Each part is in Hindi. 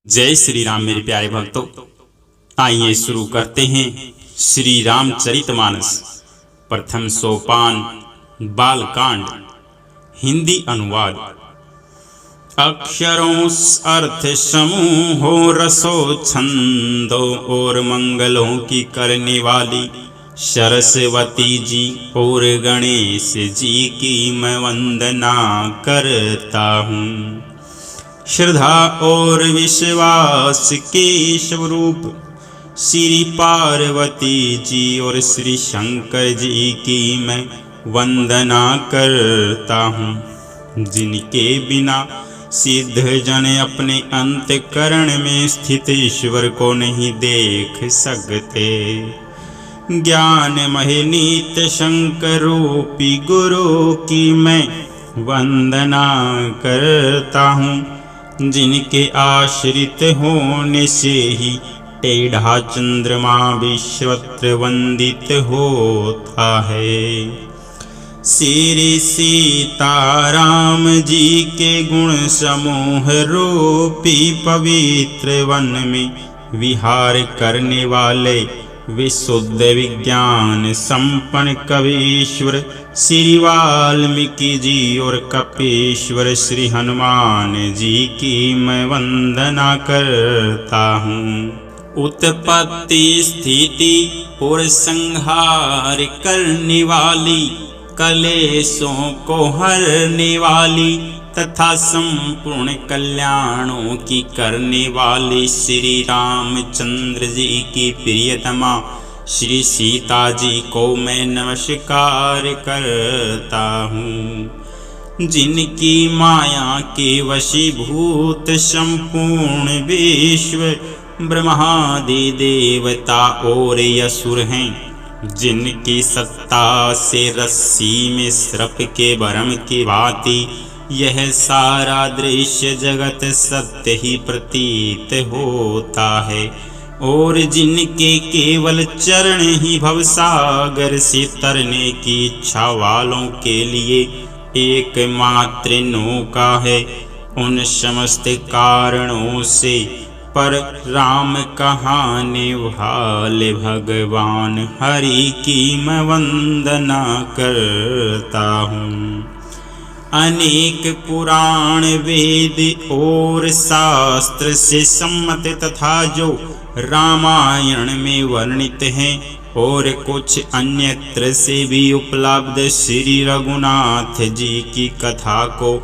जय श्री राम मेरे प्यारे भक्तों, आइए शुरू करते हैं श्री रामचरितमानस। प्रथम सोपान बालकांड, हिंदी अनुवाद। अक्षरों अर्थ समूहो रसो छंदो और मंगलों की करने वाली सरस्वती जी और गणेश जी की मैं वंदना करता हूँ। श्रद्धा और विश्वास के स्वरूप श्री पार्वती जी और श्री शंकर जी की मैं वंदना करता हूँ, जिनके बिना सिद्ध जन अपने अंतःकरण में स्थित ईश्वर को नहीं देख सकते। ज्ञानमय नित शंकर रूपी गुरु की मैं वंदना करता हूँ, जिनके आश्रित होने से ही टेढ़ा चंद्रमा विश्वत्र वंदित होता है। श्री सीताराम जी के गुण समूह रूपी पवित्र वन में विहार करने वाले विशुद्ध विज्ञान संपन्न कवीश्वर श्री वाल्मीकि जी और कपीश्वर श्री हनुमान जी की मैं वंदना करता हूँ। उत्पत्ति स्थिति और संहार करने वाली, कलेशों को हरने वाली तथा संपूर्ण कल्याणों की करने वाली श्री रामचंद्र जी की प्रियतमा श्री सीता जी को मैं नमस्कार करता हूँ, जिनकी माया के वशीभूत संपूर्ण विश्व ब्रह्मादि देवता और असुर हैं, जिनकी सत्ता से रस्सी में सर्प के भ्रम की भांति यह सारा दृश्य जगत सत्य ही प्रतीत होता है, और जिनके केवल चरण ही भवसागर से तरने की इच्छा वालों के लिए एकमात्र नौका है। उन समस्त कारणों से पर राम कहाने वाले भगवान हरि की मैं वंदना करता हूँ। अनेक पुराण वेद और शास्त्र से सम्मत तथा जो रामायण में वर्णित हैं और कुछ अन्यत्र से भी उपलब्ध श्री रघुनाथ जी की कथा को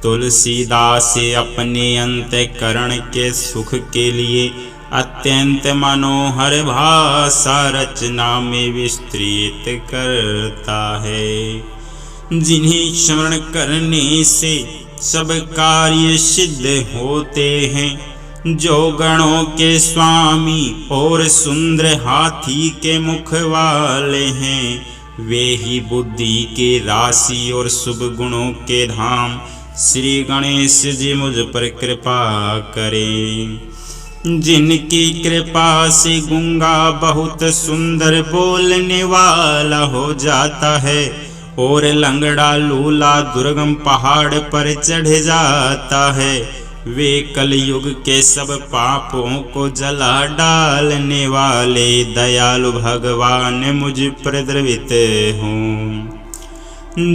तुलसीदास अपने अंतःकरण के सुख के लिए अत्यंत मनोहर भाषा रचना में विस्तृत करता है। जिन्हें स्मरण करने से सब कार्य सिद्ध होते हैं, जो गणों के स्वामी और सुंदर हाथी के मुख वाले हैं, वे ही बुद्धि के राशि और शुभ गुणों के धाम श्री गणेश जी मुझ पर कृपा करें। जिनकी कृपा से गूंगा बहुत सुंदर बोलने वाला हो जाता है और लंगड़ा लूला दुर्गम पहाड़ पर चढ़ जाता है, वे कलयुग के सब पापों को जला डालने वाले दयालु भगवान मुझ पर द्रवित हों।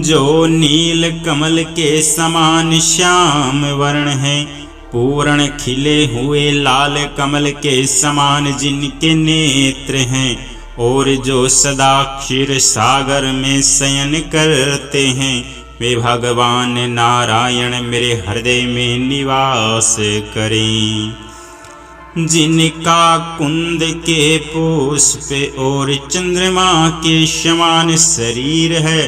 जो नील कमल के समान श्याम वर्ण है, पूर्ण खिले हुए लाल कमल के समान जिनके नेत्र हैं, और जो सदा क्षीर सागर में शयन करते हैं, वे भगवान नारायण मेरे हृदय में निवास करें। जिनका कुंद के पुष्प और चंद्रमा के समान शरीर है,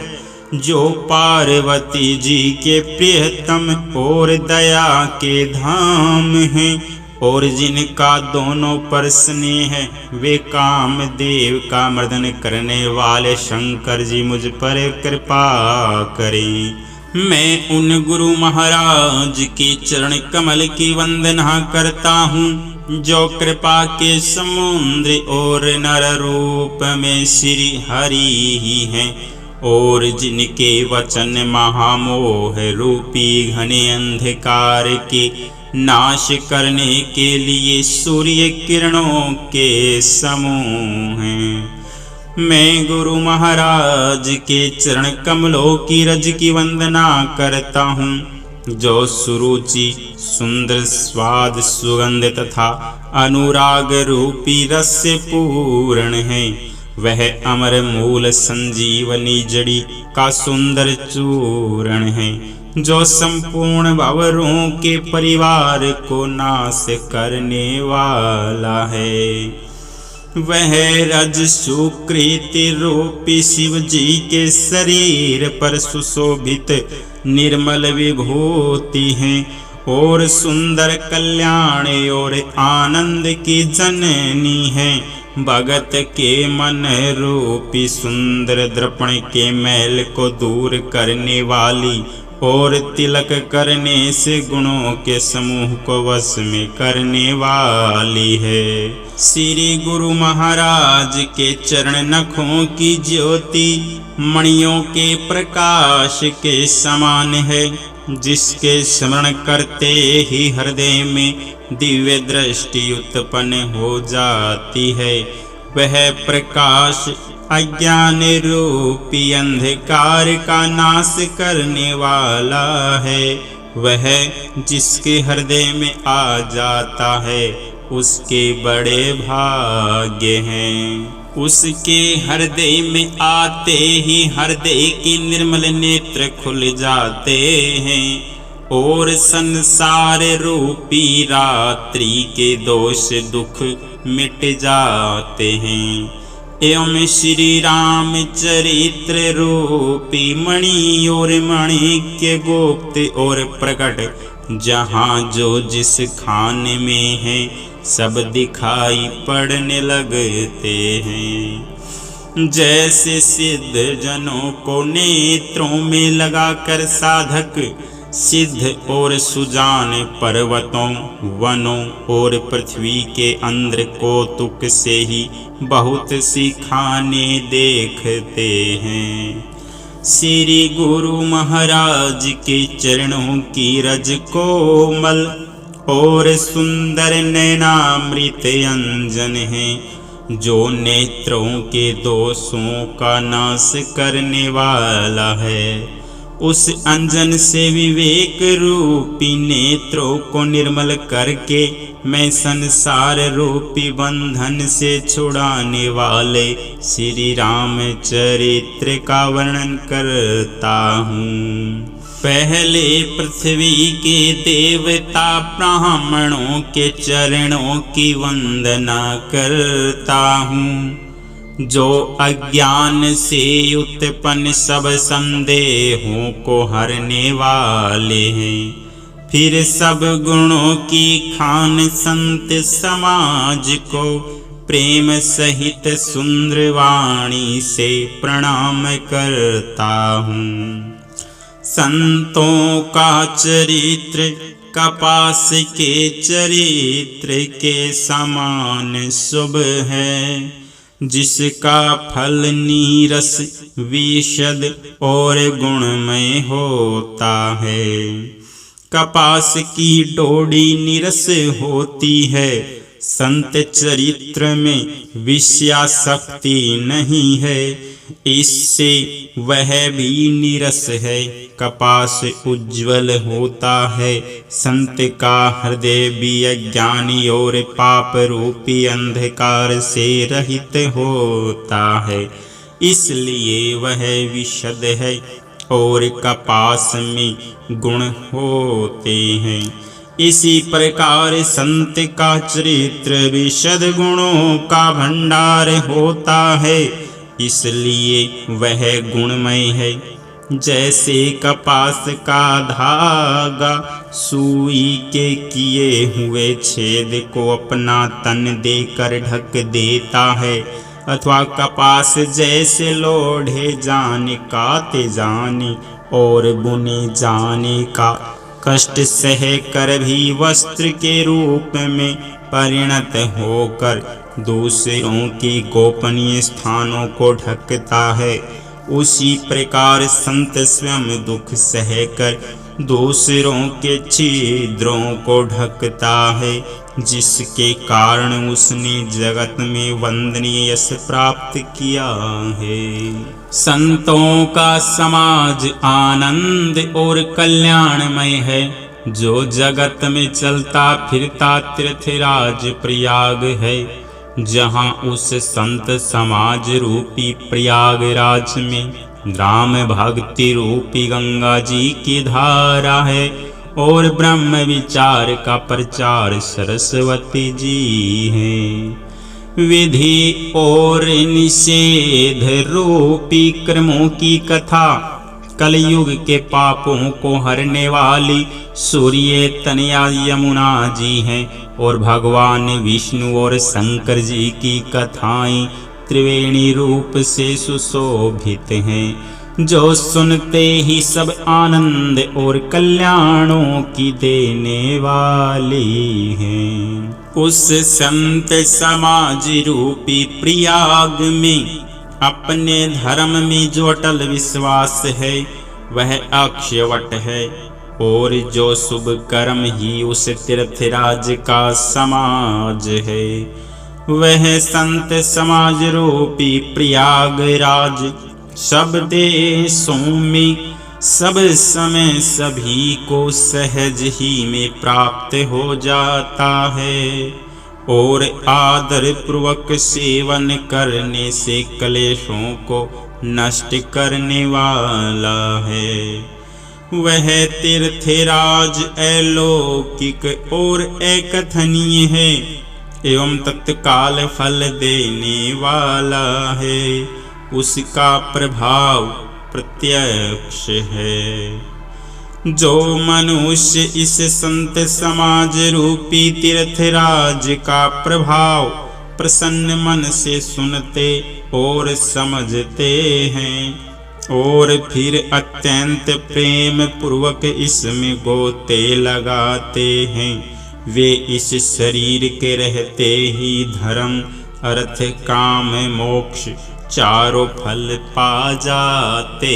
जो पार्वती जी के प्रियतम और दया के धाम हैं, और जिनका दोनों पर स्नेह है, वे कामदेव का मर्दन करने वाले शंकर जी मुझ पर कृपा करें। मैं उन गुरु महाराज के चरण कमल की वंदना करता हूँ, जो कृपा के समुद्र और नर रूप में श्री हरि ही हैं, और जिनके वचन महामोह रूपी घने अंधकार के नाश करने के लिए सूर्य किरणों के समूह हैं। मैं गुरु महाराज के चरण कमलों की रज की वंदना करता हूँ, जो सुरुचि सुंदर स्वाद सुगंध तथा अनुराग रूपी रस से पूर्ण है। वह अमर मूल संजीवनी जड़ी का सुंदर चूर्ण है, जो संपूर्ण भंवरों के परिवार को नाश करने वाला है। वह रज सुकृति रूपी शिव जी के शरीर पर सुशोभित निर्मल विभूति है और सुंदर कल्याण और आनंद की जननी है। भगत के मन रूपी सुंदर दर्पण के मैल को दूर करने वाली और तिलक करने से गुणों के समूह को वश में करने वाली है। श्री गुरु महाराज के चरण नखों की ज्योति मणियों के प्रकाश के समान है, जिसके स्मरण करते ही हृदय में दिव्य दृष्टि उत्पन्न हो जाती है। वह प्रकाश अज्ञान रूपी अंधकार का नाश करने वाला है। वह जिसके हृदय में आ जाता है उसके बड़े भाग्य हैं। उसके हृदय में आते ही हृदय की निर्मल नेत्र खुल जाते हैं और संसार रूपी रात्रि के दोष दुख मिट जाते हैं। एवं श्री राम चरित्र रूपी मणि और माणिक्य गुप्त और प्रकट जहाँ जो जिस खाने में है सब दिखाई पड़ने लगते हैं। जैसे सिद्ध जनों को नेत्रों में लगाकर साधक सिद्ध और सुजान पर्वतों वनों और पृथ्वी के अंदर कौतुक से ही बहुत सी खाने देखते हैं। श्री गुरु महाराज के चरणों की रज कोमल और सुंदर नैनामृत अंजन है, जो नेत्रों के दोषों का नाश करने वाला है। उस अंजन से विवेक रूपी नेत्रों को निर्मल करके मैं संसार रूपी बंधन से छुड़ाने वाले श्री राम चरित्र का वर्णन करता हूँ। पहले पृथ्वी के देवता ब्राह्मणों के चरणों की वंदना करता हूँ, जो अज्ञान से उत्पन्न सब संदेहों को हरने वाले हैं। फिर सब गुणों की खान संत समाज को प्रेम सहित सुंदर वाणी से प्रणाम करता हूँ। संतों का चरित्र कपास के चरित्र के समान शुभ है, जिसका फल नीरस विशद और गुणमय होता है। कपास की डोरी नीरस होती है, संत चरित्र में विषयासक्ति नहीं है, इससे वह भी नीरस है। कपास उज्ज्वल होता है, संत का हृदय भी अज्ञानी और पाप रूपी अंधकार से रहित होता है, इसलिए वह विशद है और कपास में गुण होते हैं। इसी प्रकार संत का चरित्र विशद गुणों का भंडार होता है, इसलिए वह गुणमय है। जैसे कपास का धागा सुई के किए हुए छेद को अपना तन देकर ढक देता है, अथवा कपास जैसे लोढ़े जाने काते जाने और बुने जाने का कष्ट सह कर भी वस्त्र के रूप में परिणत होकर दूसरों की गोपनीय स्थानों को ढकता है, उसी प्रकार संत स्वयं दुख सहकर दूसरों के छिद्रों को ढकता है, जिसके कारण उसने जगत में वंदनीय यश प्राप्त किया है। संतों का समाज आनंद और कल्याणमय है, जो जगत में चलता फिरता तीर्थराज प्रयाग है। जहाँ उस संत समाज रूपी प्रयागराज में राम भक्ति रूपी गंगा जी की धारा है, और ब्रह्म विचार का प्रचार सरस्वती जी हैं। विधि और निषेध रूपी क्रमों की कथा कलयुग के पापों को हरने वाली सूर्य तनया यमुना जी हैं, और भगवान विष्णु और शंकर जी की कथाएं त्रिवेणी रूप से सुशोभित हैं, जो सुनते ही सब आनंद और कल्याणों की देने वाली हैं। उस संत समाज रूपी प्रयाग में अपने धर्म में जो अटल विश्वास है वह अक्षयवट है, और जो शुभ कर्म ही उस तीर्थराज का समाज है, वह संत समाज रूपी प्रयागराज सब देशों में सब समय सभी को सहज ही में प्राप्त हो जाता है, और आदर पूर्वक सेवन करने से कलेशों को नष्ट करने वाला है। वह तीर्थराज अलौकिक और अकथनीय है, एवं तत्काल फल देने वाला है। उसका प्रभाव प्रत्यक्ष है। जो मनुष्य इस संत समाज रूपी तीर्थराज का प्रभाव प्रसन्न मन से सुनते और समझते हैं, और फिर अत्यंत प्रेम पूर्वक इसमें गोते लगाते हैं, वे इस शरीर के रहते ही धर्म अर्थ काम मोक्ष चारों फल पा जाते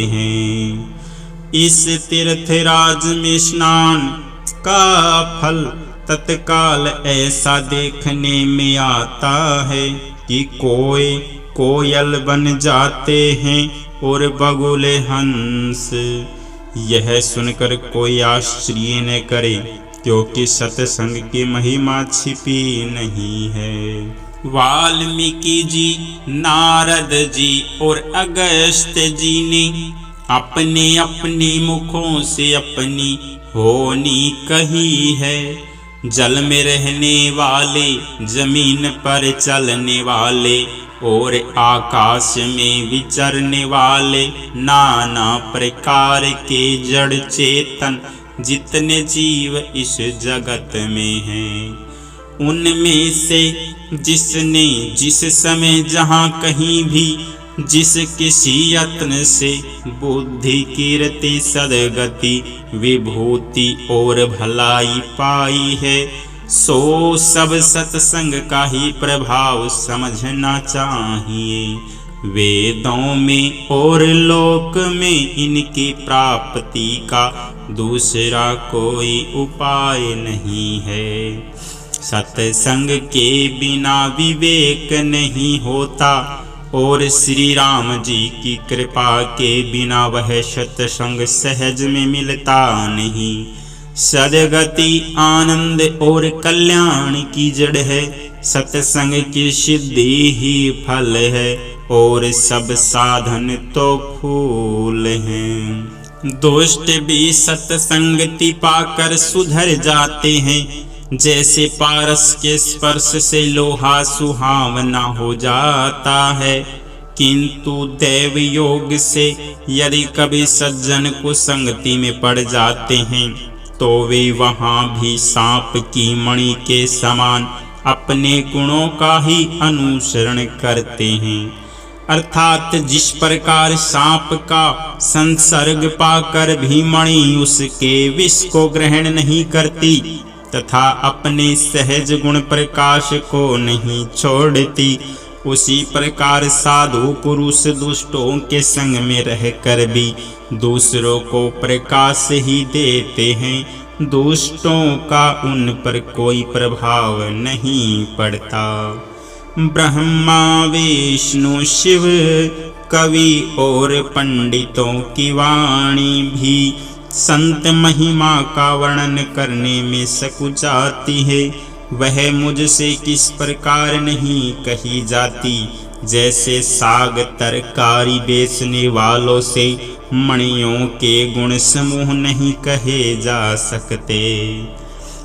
हैं। इस तीर्थराज में स्नान का फल तत्काल ऐसा देखने में आता है कि कोई कोयल बन जाते हैं और बगुले हंस। यह सुनकर कोई आश्चर्य न करे, क्योंकि सत्संग की महिमा छिपी नहीं है। वाल्मीकि जी, नारद जी और अगस्त्य जी ने अपने अपने मुखों से अपनी होनी कही है। जल में रहने वाले, जमीन पर चलने वाले और आकाश में विचरने वाले नाना प्रकार के जड़ चेतन जितने जीव इस जगत में हैं, उनमें से जिसने जिस समय जहाँ कहीं भी जिस किसी यत्न से बुद्धि कीर्ति सद्गति विभूति और भलाई पाई है, सो सब सत्संग का ही प्रभाव समझना चाहिए। वेदों में और लोक में इनकी प्राप्ति का दूसरा कोई उपाय नहीं है। सत्संग के बिना विवेक नहीं होता, और श्री राम जी की कृपा के बिना वह सत्संग सहज में मिलता नहीं। सद्गति आनंद और कल्याण की जड़ है, सत्संग की सिद्धि ही फल है, और सब साधन तो फूल हैं। दुष्ट भी सत्संगति पाकर सुधर जाते हैं, जैसे पारस के स्पर्श से लोहा सुहावना हो जाता है। किंतु दैव योग से यदि कभी सज्जन को संगति में पड़ जाते हैं, तो वे वहां भी सांप की मणि के समान अपने गुणों का ही अनुसरण करते हैं। अर्थात जिस प्रकार सांप का संसर्ग पाकर भी मणि उसके विष को ग्रहण नहीं करती, तथा अपने सहज गुण प्रकाश को नहीं छोड़ती, उसी प्रकार साधु पुरुष दुष्टों के संग में रहकर भी दूसरों को प्रकाश ही देते हैं, दुष्टों का उन पर कोई प्रभाव नहीं पड़ता। ब्रह्मा विष्णु शिव कवि और पंडितों की वाणी भी संत महिमा का वर्णन करने में सकुचाती है। वह मुझसे किस प्रकार नहीं कही जाती, जैसे साग तरकारी बेचने वालों से मणियों के गुण समूह नहीं कहे जा सकते।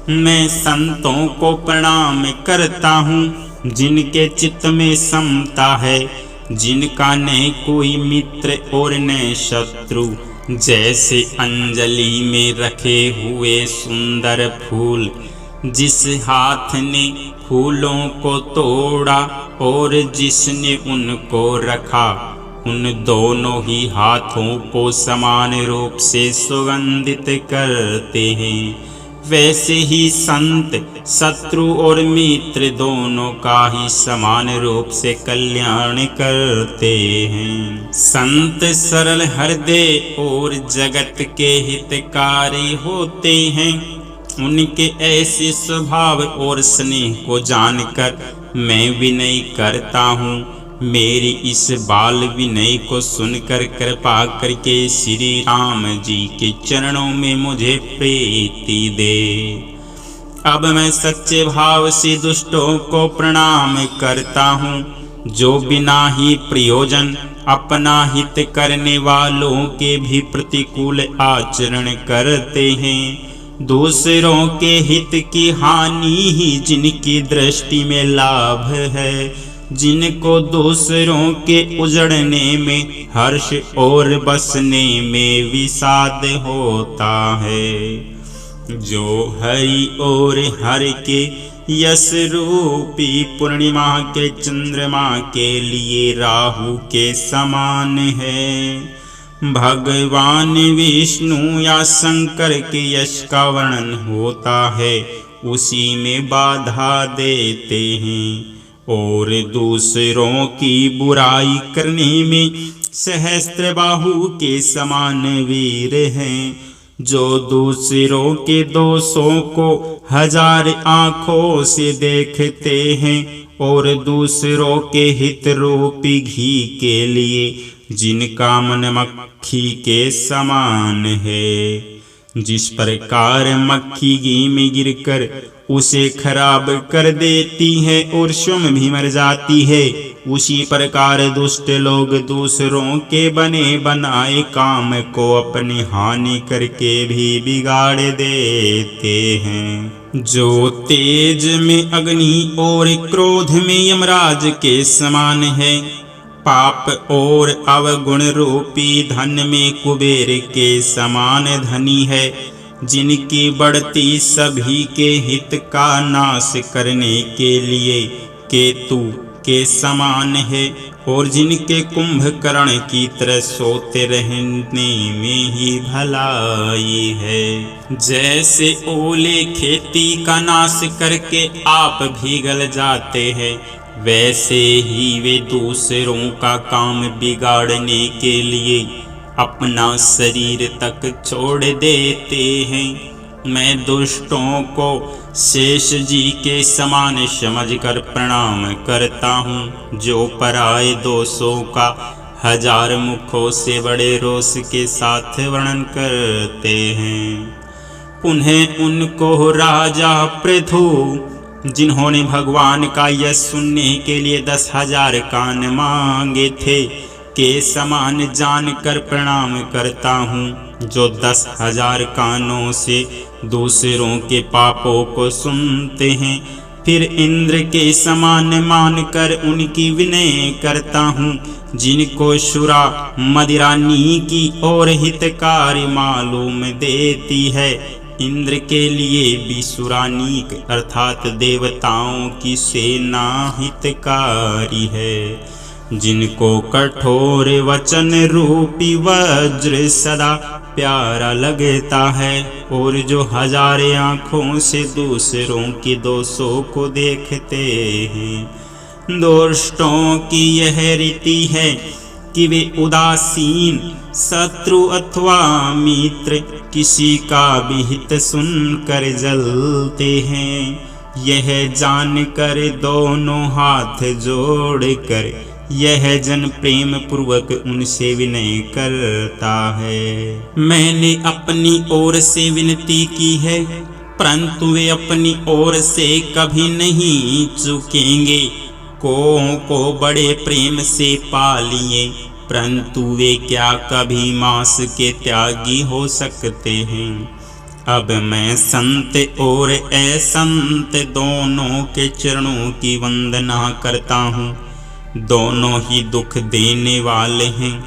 मैं संतों को प्रणाम करता हूँ जिनके चित्त में समता है, जिनका न कोई मित्र और न शत्रु। जैसे अंजलि में रखे हुए सुंदर फूल, जिस हाथ ने फूलों को तोड़ा और जिसने उनको रखा, उन दोनों ही हाथों को समान रूप से सुगंधित करते हैं। वैसे ही संत शत्रु और मित्र दोनों का ही समान रूप से कल्याण करते हैं। संत सरल हृदय और जगत के हितकारी होते हैं। उनके ऐसे स्वभाव और स्नेह को जानकर मैं विनय करता हूँ। मेरी इस बाल विनय को सुनकर कृपा करके श्री राम जी के चरणों में मुझे प्रीति दे। अब मैं सच्चे भाव से दुष्टों को प्रणाम करता हूँ, जो बिना ही प्रयोजन अपना हित करने वालों के भी प्रतिकूल आचरण करते हैं। दूसरों के हित की हानि ही जिनकी दृष्टि में लाभ है, जिनको दूसरों के उजड़ने में हर्ष और बसने में विषाद होता है। जो हरि और हर के यश रूपी पूर्णिमा के चंद्रमा के लिए राहु के समान है, भगवान विष्णु या शंकर के यश का वर्णन होता है, उसी में बाधा देते हैं। और दूसरों की बुराई करने में सहस्त्रबाहु के समान वीर हैं, जो दूसरों के दोषों को हजार आँखों से देखते हैं और दूसरों के हित रूपी घी के लिए जिनका मन मक्खी के समान है। जिस प्रकार मक्खी घी में गिरकर उसे खराब कर देती है और स्वयं भी मर जाती है, उसी प्रकार दुष्ट लोग दूसरों के बने बनाए काम को अपनी हानि करके भी बिगाड़ देते हैं। जो तेज में अग्नि और क्रोध में यमराज के समान है, पाप और अवगुण रूपी धन में कुबेर के समान धनी है, जिनकी बढ़ती सभी के हित का नाश करने के लिए केतु के समान है, और जिनके कुंभकर्ण की तरह सोते रहने में ही भलाई है। जैसे ओले खेती का नाश करके आप भीगल जाते हैं, वैसे ही वे दूसरों का काम बिगाड़ने के लिए अपना शरीर तक छोड़ देते हैं। मैं दुष्टों को शेष जी के समान समझकर प्रणाम करता हूँ, जो पराये दोषों का हजार मुखों से बड़े रोष के साथ वर्णन करते हैं। पुनः उनको राजा पृथु, जिन्होंने भगवान का यश सुनने के लिए 10,000 कान मांगे थे, के समान जानकर प्रणाम करता हूँ, जो 10,000 कानों से दूसरों के पापों को सुनते हैं। फिर इंद्र के समान मानकर उनकी विनय करता हूँ, जिनको शुरा मदिरा नीकी और हितकारी मालूम देती है। इंद्र के लिए भी सुरानीक अर्थात देवताओं की सेना हितकारी है, जिनको कठोर वचन रूपी वज्र सदा प्यारा लगता है, और जो हजारे आँखों से दूसरों के दोषों को देखते हैं। दुष्टों की यह रीति है कि वे उदासीन शत्रु अथवा मित्र किसी का भी हित सुनकर जलते हैं। यह जानकर दोनों हाथ जोड़कर यह जन प्रेम पूर्वक उनसे विनय करता है। मैंने अपनी ओर से विनती की है, परंतु वे अपनी ओर से कभी नहीं चूकेंगे। को बड़े प्रेम से पालिए, परंतु वे क्या कभी मांस के त्यागी हो सकते हैं। अब मैं संत और असंत दोनों के चरणों की वंदना करता हूँ। दोनों ही दुख देने वाले हैं,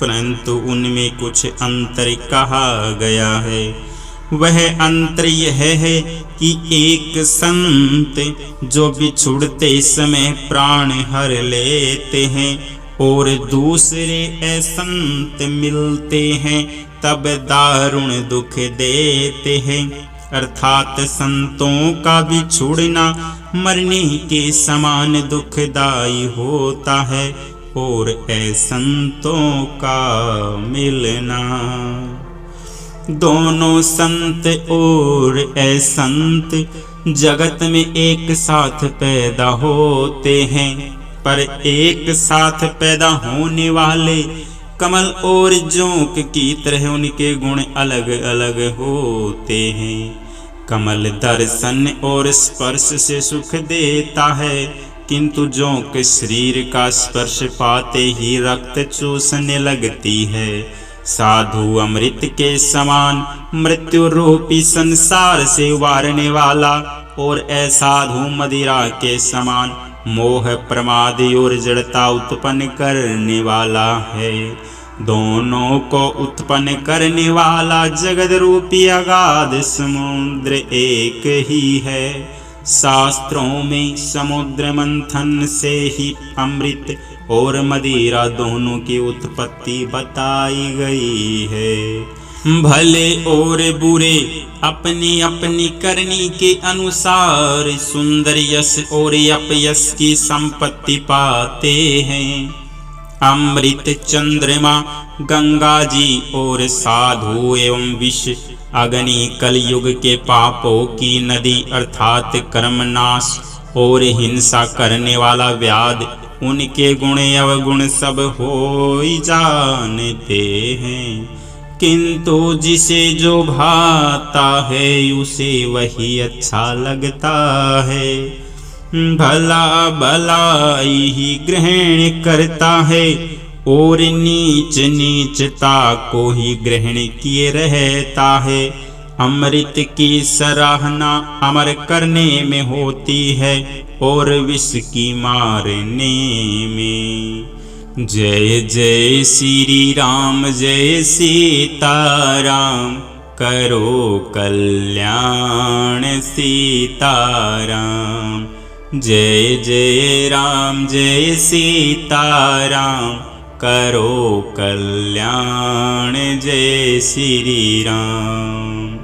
परंतु उनमें कुछ अंतर कहा गया है। वह अंतर यह है कि एक संत जो बिछुड़ते समय प्राण हर लेते हैं और दूसरे असंत मिलते हैं तब दारुण दुख देते हैं। अर्थात संतों का बिछुड़ना मरने के समान दुखदाई होता है और असंतों का मिलना। दोनों संत और असंत जगत में एक साथ पैदा होते हैं, पर एक साथ पैदा होने वाले कमल और जोंक की तरह उनके गुण अलग अलग होते हैं। कमल दर्शन और स्पर्श से सुख देता है, किंतु जोंक शरीर का स्पर्श पाते ही रक्त चूसने लगती है। साधु अमृत के समान मृत्यु रूपी संसार से उबारने वाला और असाधु मदिरा के समान मोह प्रमाद और जड़ता उत्पन्न करने वाला है। दोनों को उत्पन्न करने वाला जगत रूपी अगाध समुद्र एक ही है। शास्त्रों में समुद्र मंथन से ही अमृत और मदिरा दोनों की उत्पत्ति बताई गई है। भले और बुरे अपनी अपनी करनी के अनुसार सुंदर यश और अपयश की संपत्ति पाते हैं। अमृत चंद्रमा, गंगा जी और साधु एवं विष अग्नि कलयुग के पापों की नदी अर्थात कर्मनाश और हिंसा करने वाला व्याध, उनके गुण अवगुण सब हो ही जानते हैं। किंतु जिसे जो भाता है उसे वही अच्छा लगता है। भला भलाई ही ग्रहण करता है और नीच नीचता को ही ग्रहण किए रहता है। अमृत की सराहना अमर करने में होती है और विष की मारने में। जय जय श्री राम, जय सीताराम, करो कल्याण सीताराम। जय जय राम, जय सीताराम, करो कल्याण जय श्री राम।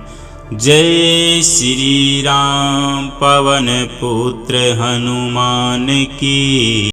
जय श्री राम, पवन पुत्र हनुमान की।